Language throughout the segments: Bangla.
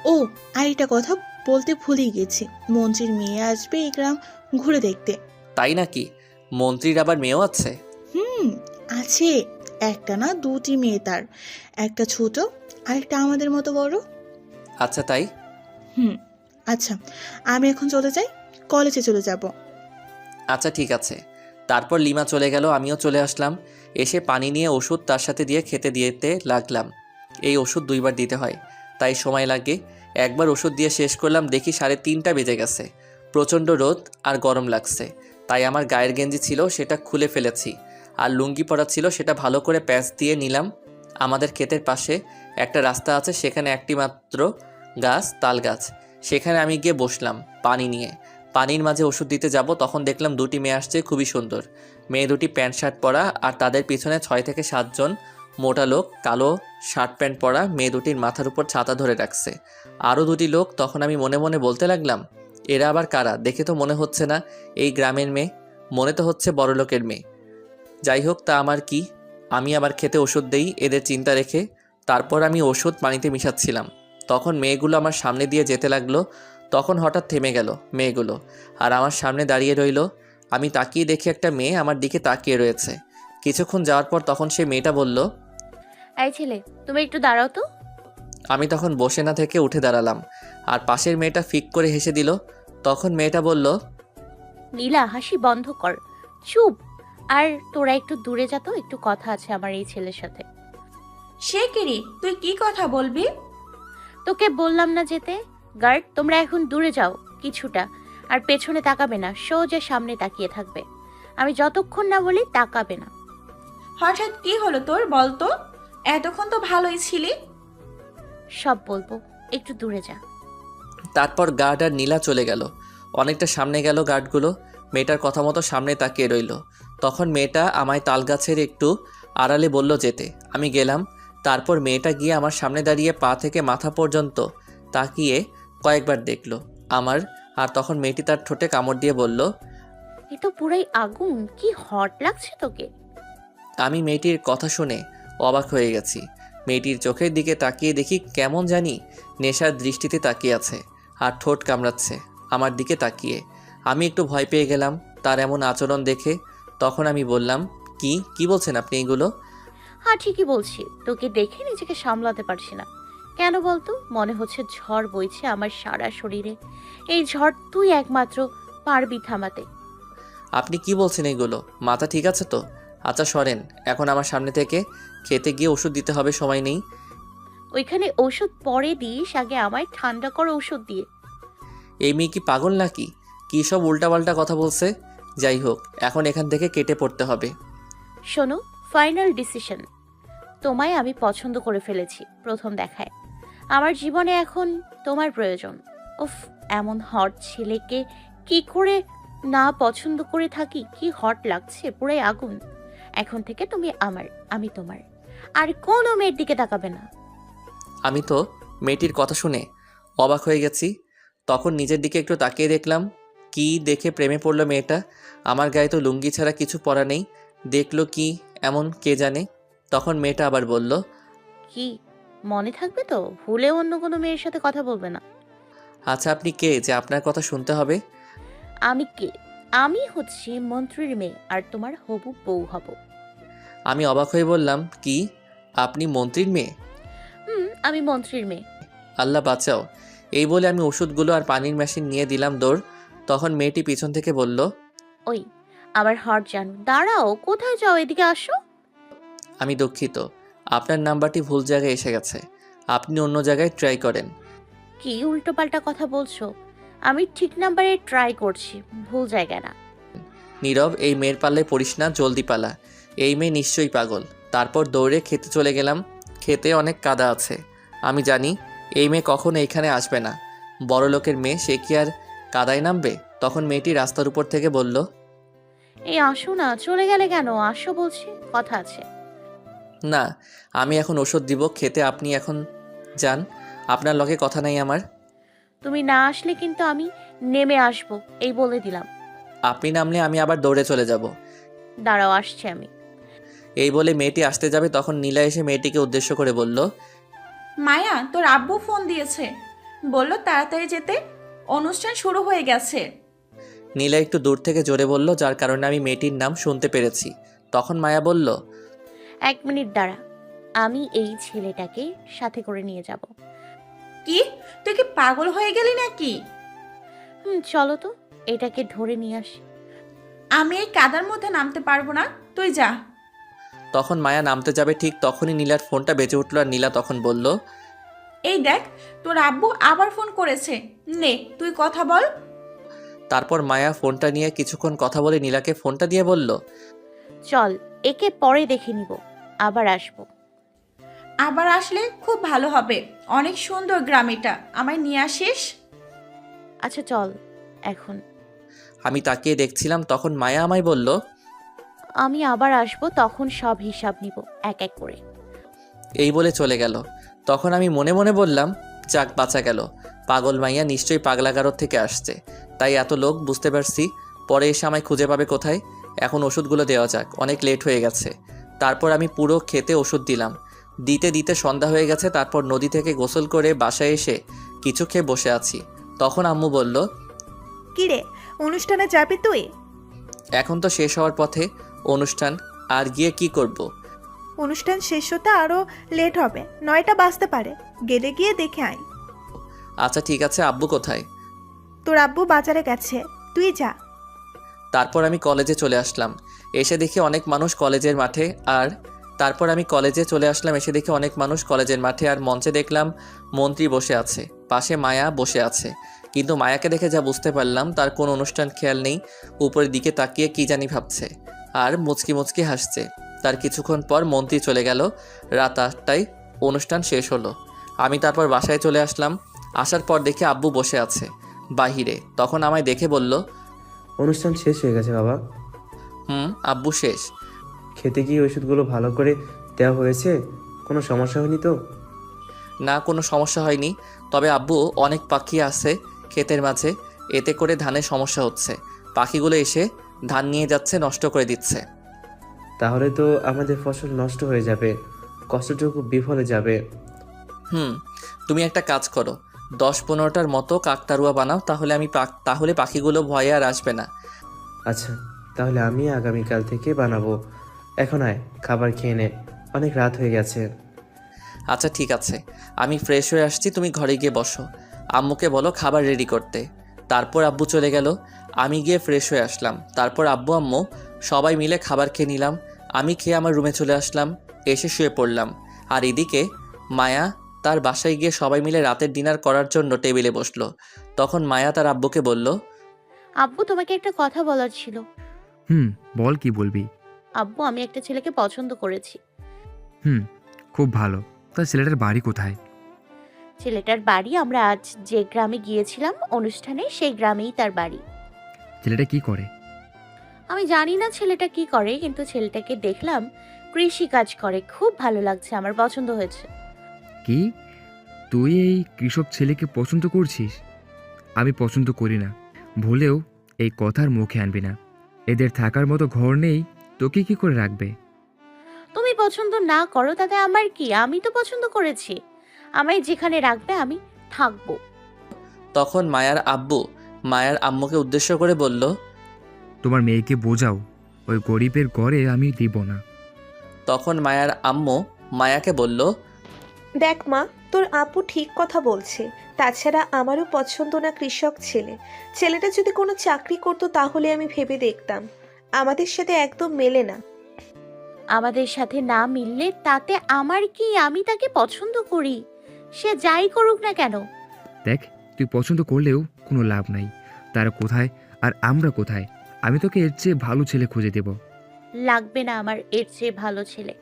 ও, আরেকটা কথা বলতে ভুলেই গেছি। মন্ত্রীর মেয়ে আসবে এই গ্রাম ঘুরে দেখতে। তাই নাকি? মন্ত্রীর আবার মেয়েও আছে? হুম, আছে। একটা না, দুটি মেয়ে তার। একটা ছোট, আরেকটা আমাদের মতো বড়। আচ্ছা তাই? হুম। আচ্ছা, আমি এখন চলে যাই, কলেজে চলে যাব। আচ্ছা ঠিক আছে। তারপর লিমা চলে গেল, আমিও চলে আসলাম। এসে পানি নিয়ে ওষুধ তার সাথে দিয়ে খেতে দিতে লাগলাম। এই ওষুধ 2বার দিতে হয়, তাই সময় লাগে। একবার ওষুধ দিয়ে শেষ করলাম, দেখি 3:30 বেজে গেছে। প্রচণ্ড রোদ আর গরম লাগছে, তাই আমার গায়ের গেঞ্জি ছিল সেটা খুলে ফেলেছি, আর লুঙ্গি পরা ছিল সেটা ভালো করে প্যাচ দিয়ে নিলাম। আমাদের ক্ষেতের পাশে একটা রাস্তা আছে, সেখানে একটি মাত্র গাছ, তাল গাছ। সেখানে আমি গিয়ে বসলাম পানি নিয়ে। পানির মাঝে ওষুধ দিতে যাব, তখন দেখলাম 2টি মেয়ে আসছে, খুবই সুন্দর। মেয়ে দুটি প্যান্ট শার্ট পরা, আর তাদের পিছনে 6 থেকে 7 জন মোটা লোক কালো শার্ট প্যান্ট পরা। মেয়ে দুটির মাথার উপর ছাতা ধরে রাখছে আরও 2টি লোক। তখন আমি মনে মনে বলতে লাগলাম, এরা আবার কারা? দেখে তো মনে হচ্ছে না এই গ্রামের মেয়ে, মনে তো হচ্ছে বড়লোকের মেয়ে। যাই হোক, তা আমার কি, আমি আবার খেতে ওষুধ দেই এদের চিন্তা রেখে। তারপর আমি ওষুধ পানিতে মিশাচ্ছিলাম, তখন মেয়েগুলো আমার সামনে দিয়ে যেতে লাগলো। তখন হঠাৎ থেমে গেল মেয়েগুলো, আর আমার সামনে দাঁড়িয়ে রইল। আমি তাকিয়ে দেখি একটা মেয়ে আমার দিকে তাকিয়ে রয়েছে। কিছুক্ষণ যাওয়ার পর তখন সে মেয়েটা বলল। এই ছেলে, তুমি একটু দাঁড়াও তো। আমি তখন বসে না থেকে উঠে দাঁড়ালাম, আর পাশের মেয়েটা ফিক করে হেসে দিল। তখন মেয়েটা বলল, নীলা, হাসি বন্ধ কর, চুপ। আর তোরা একটু দূরে যা তো, একটু কথা আছে আমার এই ছেলের সাথে। সে কিরে, তুই কি কথা বলবি? তোকে বললাম না যেতে? গার্ড, তোমরা এখন দূরে যাও কিছুটা, আর পেছনে তাকাবে না, সোজা সামনে তাকিয়ে থাকবে। আমি যতক্ষণ না বলি তাকাবে না। হঠাৎ কি হলো তোর, বলতো? এতক্ষণ তো ভালোই ছিলি। সব বলবো, একটু দূরে যা। তারপর গার্ড আর নীলা চলে গেল। অনেকটা সামনে গেল গার্ডগুলো, মেয়েটার কথা মতো সামনে তাকিয়ে রইল। তখন মেয়েটা আমায় তালগাছের একটু আড়ালে বলল যেতে, আমি গেলাম। তারপর মেয়েটা গিয়ে আমার সামনে দাঁড়িয়ে পা থেকে মাথা পর্যন্ত তাকিয়ে কয়েকবার দেখলো আমার। আর তখন মেয়েটি তার ঠোঁটে কামড় দিয়ে বলল। এ তো পুরাই আগুন, কি হট লাগছে তোকে। আমি মেয়েটির কথা শুনে অবাক হয়ে গেছি। মেয়েটির চোখের দিকে তাকিয়ে দেখি কেমন জানি নেশার দৃষ্টিতে তাকিয়ে আছে, আর ঠোঁট কামড়াচ্ছে আমার দিকে তাকিয়ে। আমি একটু ভয় পেয়ে গেলাম তার এমন আচরণ দেখে। তখন আমি বললাম, কি কি বলছেন আপনি এগুলো? হ্যাঁ ঠিকই বলছি, তোকে দেখে নিজেকে সামলাতে পারছি না। কেন বলতো? মনে হচ্ছে ঝড় বইছে আমার সারা শরীরে। এই ঝড় তুই একমাত্র পারবি থামাতে। আপনি কি বলছেন এগুলো? মাথা ঠিক আছে তো? আচ্ছা সরেন এখন আমার সামনে থেকে, খেতে গিয়ে ওষুধ দিতে হবে, সময় নেই। ওইখানে ওষুধ পরে দিস, আগে আমায় ঠান্ডা কর ওষুধ দিয়ে। এই মেয়ে কি পাগল নাকি? কী সব উল্টাপাল্টা কথা বলছে। যাই হোক, এখন এখান থেকে কেটে পড়তে হবে। শোনো, ফাইনাল ডিসিশন। তোমায় আমি পছন্দ করে ফেলেছি প্রথম দেখায়। আমার জীবনে এখন তোমার প্রয়োজন। উফ, এমন হট ছেলেকে কি করে না পছন্দ করে থাকি? কি হট লাগছে, পুরাই আগুন। এখন থেকে তুমি আমার, আমি তোমার। আর কোনো মেয়ের দিকে তাকাবে না। আমি তো মেয়েটির কথা শুনে অবাক হয়ে গেছি। তখন নিজের দিকে একটু তাকিয়ে দেখলাম, কি দেখে প্রেমে পড়লো মেয়েটা। আমার গায়ে তো লুঙ্গি ছাড়া কিছু পরা নেই, দেখলো কি এমন কে জানে। তখন মেয়েটা আবার বলল, কি মনে থাকবে তো? ভুলে অন্য কোনো মেয়ের সাথে কথা বলবে না। আচ্ছা আপনি কে যে আপনার কথা শুনতে হবে? আমি কে? আমি হচ্ছি মন্ত্রীর মেয়ে, আর তোমার হবু বউ হব। আমি অবাক হয়ে বললাম, কি আপনি মন্ত্রীর মেয়ে? আমি মন্ত্রীর মেয়ে। আল্লাহ বাঁচাও। এই বলে আমি ওষুধগুলো আর পানির মেশিন নিয়ে দিলাম দৌড়। তখন মেয়েটি পিছন থেকে বলল, ওই, আবার হট জান, দাঁড়াও, কোথায় যাও, এদিকে আসো। আমি দুঃখিত, আপনার নাম্বারটি ভুল জায়গায় এসে গেছে, আপনি অন্য জায়গায় ট্রাই করেন। কি উল্টোপাল্টা কথা বলছো? আমি ঠিক নাম্বারে ট্রাই করছি, ভুল জায়গা না। নীরব, এই মেয়ের পাল্লায় পড়িস না, জলদি পালা, এই মেয়ে নিশ্চয়ই পাগল। তারপর দৌড়ে খেতে চলে গেলাম। খেতে অনেক কাদা আছে, আমি জানি এই মেয়ে কখনো এইখানে আসবে না। বড় লোকের মেয়ে, সে কি আর কাদায় নামবে? তখন মেয়েটি রাস্তার উপর থেকে বলল, এই আসো না, চলে গেলে কেন? আসো বলছি, কথা আছে। না, আমি এখন ওষুধ দিব, খেতে আপনি এখন যান, আপনার লগে কথা নাই আমার। তুমি না আসলে কিন্তু আমি নেমে আসবো, এই বলে দিলাম। আপনি নামলে আমি আবার দৌড়ে চলে যাব। দাঁড়াও, আসছি আমি। এই বলে মেয়েটি আসতে যাবে, তখন নীলা এসে মেয়েটিকে উদ্দেশ্য করে বলল, মায়া, তোর আব্বু ফোন দিয়েছে। বললো তাড়াতাড়ি যেতে, অনুষ্ঠান শুরু হয়ে গেছে। নীলা একটু দূর থেকে জোরে বলল, যার কারণে আমি মেয়েটির নাম শুনতে পেরেছি। তখন মায়া বলল, 1 মিনিট দাঁড়া, আমি এই ছেলেটাকে সাথে করে নিয়ে যাব। কি, তুই কি পাগল হয়ে গেলি নাকি? চলো তো, এটাকে ধরে নিয়ে আসি। আমি এই কাদার মধ্যে নামতে পারবো না, তুই যা। তখন মায়া নামতে যাবে, ঠিক তখনই নীলার ফোনটা বেজে উঠল আর নীলা তখন বলল, এই দেখ, তোর আব্বু আবার ফোন করেছে, নে তুই কথা বল। তারপর মায়া ফোনটা নিয়ে কিছুক্ষণ কথা বলে নীলাকে ফোনটা দিয়ে বলল, চল, একে পরে দেখে নিব, আবার আসবো। আবার আসলে খুব ভালো হবে, অনেক সুন্দর গ্রাম এটা, আমায় নিয়ে আসিস। আচ্ছা চল এখন। আমি তাকিয়ে দেখছিলাম। তখন মায়া আমায় বলল, আমি আবার আসবো, তখন সব হিসাব নিব এক এক করে। এই বলে চলে গেল। তখন আমি মনে মনে বললাম, যাক বাঁচা গেল, পাগল মাইয়া নিশ্চয়ই পাগলাগারদ থেকে আসছে, তাই এত লোক, বুঝতে পারছি। পরে এসে আমায় খুঁজে পাবে কোথায়। এখন ওষুধগুলো দেওয়া যাক, অনেক লেট হয়ে গেছে। তারপর আমি পুরো খেতে ওষুধ দিলাম। দিতে দিতে সন্ধ্যা হয়ে গেছে। তারপর নদী থেকে গোসল করে বাসায় এসে কিছু খেয়ে বসে আছি। তখন আম্মু বলল, কিরে, অনুষ্ঠানে যাবি তুই? এখন তো শেষ হওয়ার পথে অনুষ্ঠান, আর গিয়ে কি করব। অনুষ্ঠান শেষ হতে আরো লেট হবে, 9টা বাজতে পারে, গেলে গিয়ে দেখে আয়। আচ্ছা ঠিক আছে, আব্বু কোথায়? তোর আব্বু বাজারে গেছে, তুই যা। তারপর আমি কলেজে চলে আসলাম। এসে দেখি অনেক মানুষ কলেজের মাঠে। আর মঞ্চে দেখলাম মন্ত্রী বসে আছে, পাশে মায়া বসে আছে। কিন্তু মায়াকে দেখে যা বুঝতে পারলাম, তার কোনো অনুষ্ঠান খেয়াল নেই, উপরের দিকে তাকিয়ে কি জানি ভাবছে আর মুচকি মুচকি হাসছে। তার কিছুক্ষণ পর মন্ত্রী চলে গেল। রাত 8টায় অনুষ্ঠান শেষ হলো। আমি তারপর বাসায় চলে আসলাম। আসার পর দেখি আব্বু বসে আছে বাহিরে। তখন আমায় দেখে বলল, অনুষ্ঠান শেষ হয়ে গেছে বাবা। আব্বু শেষ। খেতে গিয়ে ওষুধগুলো ভালো করে দেওয়া হয়েছে? কোনো সমস্যা হয়নি তো? না, কোনো সমস্যা হয়নি। তবে আব্বু, অনেক পাখি আছে ক্ষেতের মাঝে, এতে করে ধানের সমস্যা হচ্ছে। পাখিগুলো এসে ধান নিয়ে যাচ্ছে, নষ্ট করে দিচ্ছে। তাহলে তো আমাদের ফসল নষ্ট হয়ে যাবে, কষ্টটুকু বিফলে যাবে। তুমি একটা কাজ করো, 10-15টার মতো কাকতারুয়া বানাও, তাহলে পাখিগুলো ভয়ে আর আসবে না। আচ্ছা, তাহলে আমি আগামীকাল থেকে বানাবো। এখন আয়, খাবার খেয়ে নে, অনেক রাত হয়ে গেছে। আচ্ছা ঠিক আছে, আমি ফ্রেশ হয়ে আসছি, তুমি ঘরে গিয়ে বসো। আম্মুকে বলো খাবার রেডি করতে। তারপর আব্বু চলে গেল। আমি গিয়ে ফ্রেশ হয়ে আসলাম। তারপর আব্বু আম্মু সবাই মিলে খাবার খেয়ে নিলাম। আমি খেয়ে আমার রুমে চলে আসলাম, এসে শুয়ে পড়লাম। আর এদিকে মায়া তার বাসায় গিয়ে সবাই মিলে রাতের ডিনার করার জন্য টেবিলে বসলো। তখন মায়া তার আব্বুকে বলল, আব্বু, তোমাকে একটা কথা বলার ছিল। বল, কি বলবি? আব্বু, আমি একটা ছেলেকে পছন্দ করেছি। খুব ভালো। তা ছেলেটার বাড়ি কোথায়? ছেলেটার বাড়ি, আমরা আজ যে গ্রামে গিয়েছিলাম অনুষ্ঠানে, সেই গ্রামেই তার বাড়ি। ছেলেটা কি করে? আমি জানি না ছেলেটা কি করে, কিন্তু ছেলেটাকে দেখলাম কৃষি কাজ করে, খুব ভালো লাগছে, আমার পছন্দ হয়েছে। কি, তুই এই কৃষক ছেলেকে পছন্দ করছিস? আমি পছন্দ করি না, ভুলেও এই কথার মুখে আনবি না। এদের থাকার মতো ঘর নেই, তোকে কি করে রাখবে? তুমি পছন্দ না করো তাতে আমার কি, আমি তো পছন্দ করেছি, আমায় যেখানে রাখবে আমি থাকবো। তখন মায়ার আব্বু মায়ার আম্মুকে উদ্দেশ্য করে বলল, তোমার মেয়েকে বোঝাও, ওই গরিবের ঘরে আমি দিব না। তখন মায়ার আম্মু মায়াকে বলল, দেখ মা, তোর আপু ঠিক কথা বলছে। তাছাড়া আমারও পছন্দ না কৃষক ছেলে। ছেলেটা যদি কোনো চাকরি করতো তাহলে আমি ভেবে দেখতাম। আমাদের সাথে একদম মেলে না। আমাদের সাথে না মিললে তাতে আমার কি, আমি তাকে পছন্দ করি, সে যাই করুক না কেন। দেখ, তুই পছন্দ করলেও কোনো লাভ নাই। তারা কোথায় আর আমরা কোথায়? আমি তোকে এর চেয়ে ভালো ছেলে খুঁজে দেব। লাগবে না আমার এর চেয়ে ভালো ছেলে,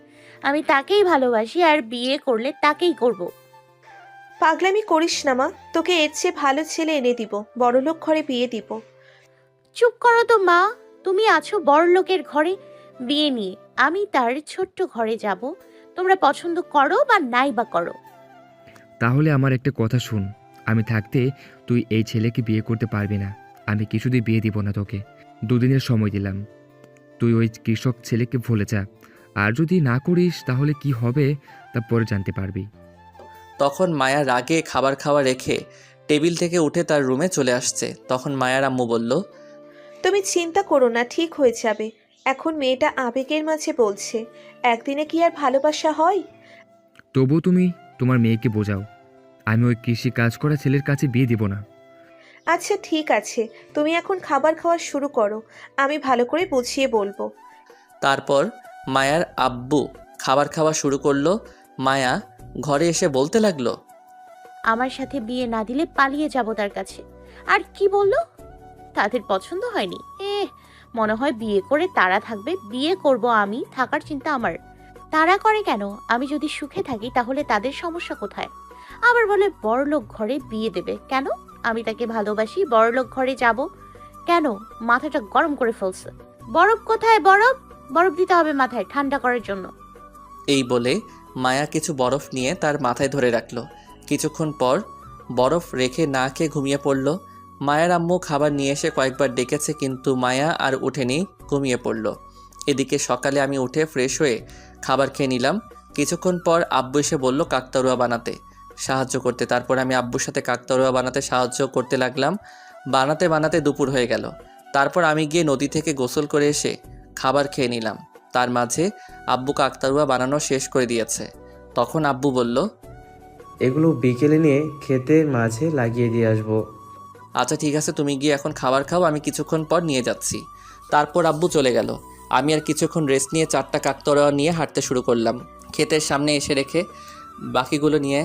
আমি তাকেই ভালোবাসি, আর বিয়ে করলে তাকেই করব। পাগলামি করিস না মা, তোকে এর চেয়ে ভালো ছেলে এনে দিব, বড়লোক ঘরে বিয়ে দিব। চুপ করো তো মা, তুমি আছো বড়লোকের ঘরে বিয়ে নিয়ে, আমি তার ছোট্ট ঘরে যাব। তোমরা পছন্দ করো বা নাই বা করো। তাহলে আমার একটা কথা শুন, আমি থাকতে তুই এই ছেলেকে বিয়ে করতে পারবি না। আমি কিছুদিন বিয়ে দিব না তোকে, 2 দিনের সময় দিলাম। তুই ওই কৃষক ছেলেকে ভুলে যা, আর যদি না করিস তাহলে কি হবে তা পরে জানতে পারবি। তখন মায়া রাগে খাবার খাওয়া রেখে টেবিল থেকে উঠে তার রুমে চলে আসছে। তখন মায়ার আম্মু বলল, তুমি চিন্তা করো না, ঠিক হয়ে যাবে। এখন মেয়েটা আবেগের মাঝে বলছে, একদিনে কি আর ভালোবাসা হয়? তবুও তুমি তোমার মেয়েকে বোঝাও, আমি ওই কৃষি কাজ করা ছেলের কাছে বিয়ে দিব না। আচ্ছা ঠিক আছে, তুমি এখন খাবার খাওয়া শুরু করো, আমি ভালো করে বুঝিয়ে বলবো। তারপর মায়ার আব্বু খাবার খাওয়া শুরু করলো। মায়া ঘরে এসে বলতে লাগলো, আমার সাথে বিয়ে না দিলে পালিয়ে যাব তার কাছে। আর কি বললো? তাদের পছন্দ হয়নি। মনে হয় বিয়ে করে তারা থাকবে। বিয়ে করব আমি, থাকার চিন্তা আমার। তারা করে কেন? আমি যদি সুখে থাকি তাহলে তাদের সমস্যা কোথায়? আবার বলে বড়লোক ঘরে বিয়ে দেবে। কেন? আমি তাকে ভালোবাসি, বড়লোক ঘরে যাব কেন? মাথাটা গরম করে ফেলছে। বরফ কোথায়? বরফ বরফ দিতে হবে মাথায় ঠান্ডা করার জন্য। এই বলে মায়া কিছু বরফ নিয়ে তার মাথায় ধরে রাখলো। কিছুক্ষণ পর বরফ রেখে না খেয়ে ঘুমিয়ে পড়ল। মায়ের আম্মু খাবার নিয়ে এসে কয়েকবার ডেকেছে, কিন্তু মায়া আর উঠেনি, ঘুমিয়ে পড়ল। এদিকে সকালে আমি উঠে ফ্রেশ হয়ে খাবার খেয়ে নিলাম। কিছুক্ষণ পর আব্বু এসে বলল কাকতাড়ুয়া বানাতে সাহায্য করতে। তারপর আমি আব্বুর সাথে কাকতাড়ুয়া বানাতে সাহায্য করতে লাগলাম। বানাতে বানাতে দুপুর হয়ে গেল। তারপর আমি গিয়ে নদী থেকে গোসল করে এসে খাবার খেয়ে নিলাম। তার মাঝে আব্বু কাকতাড়ুয়া বানানো শেষ করে দিয়েছে। তখন আব্বু বলল, এগুলো বিকেলে নিয়ে ক্ষেতের মাঝে লাগিয়ে দিয়ে আসবো। আচ্ছা ঠিক আছে, তুমি গিয়ে এখন খাবার খাও, আমি কিছুক্ষণ পর নিয়ে যাচ্ছি। তারপর আব্বু চলে গেল। আমি আর কিছুক্ষণ রেস্ট নিয়ে 4টা কাকতাড়ুয়া নিয়ে হাঁটতে শুরু করলাম। ক্ষেতের সামনে এসে রেখে বাকিগুলো নিয়ে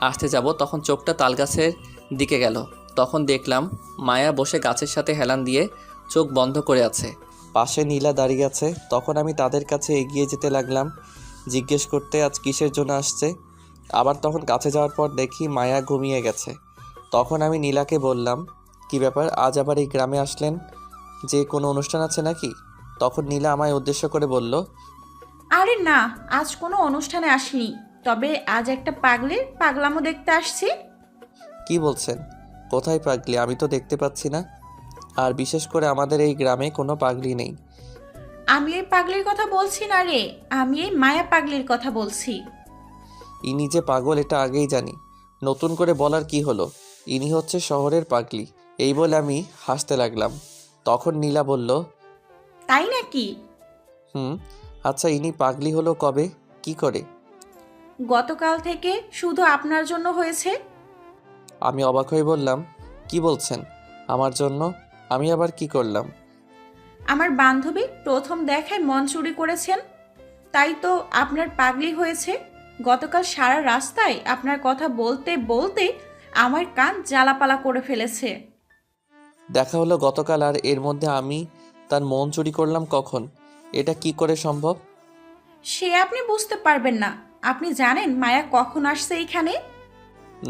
আসতে যাব, তখন চোখটা তালগাছের দিকে গেল। তখন দেখলাম মায়া বসে গাছের সাথে হেলান দিয়ে চোখ বন্ধ করে আছে। পাশে নীলা দাঁড়িয়ে আছে। তখন আমি তাদের কাছে এগিয়ে যেতে লাগলাম, জিজ্ঞেস করতে আজ কিসের জন্য আসছে। আবার তখন কাছে যাওয়ার পর দেখি মায়া ঘুমিয়ে গেছে। তখন আমি নীলাকে বললাম, কি ব্যাপার, আজ আবার এই গ্রামে আসলেন? যে কোনো অনুষ্ঠান আছে নাকি? তখন নীলা আমায় উদ্দেশ্য করে বলল, আরে না, আজ কোনো অনুষ্ঠানে আসিনি, তবে আজ একটা পাগলের পাগলামো দেখতে আসছি। কি বলছেন? কোথায় পাগলি? আমি তো দেখতে পাচ্ছি না। আর বিশেষ করে আমাদের এই গ্রামে কোনো পাগলি নেই। আমি ওই পাগলির কথা বলছি না রে, আমি এই মায়া পাগলির কথা বলছি। ইনি যে পাগল এটা আগেই জানি, নতুন করে বলার কি হলো? ইনি হচ্ছে শহরের পাগলি। এই বলে আমি হাসতে লাগলাম। তখন নীলা বলল, তাই নাকি? আচ্ছা ইনি পাগলি হলো কবে, কি করে? গতকাল থেকে শুধু আপনার জন্য হয়েছে। আমি অবাক হয়ে বললাম, কি বলছেন? আমার জন্য? আমি আবার কি করলাম? আমার বান্ধবী প্রথম দেখায় মন চুরি করেছেন, তাই তো আপনার পাগলি হয়েছে। গতকাল সারা রাস্তায় আপনার কথা বলতে বলতে আমার কান জ্বালাপালা করে ফেলেছে। দেখা হলো গতকাল, আর এর মধ্যে আমি তার মন চুরি করলাম কখন? এটা কি করে সম্ভব? সে আপনি বুঝতে পারবেন না। আপনি জানেন মায়া কখন আসছে এইখানে?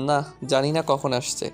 না, জানি না কখন আসছে।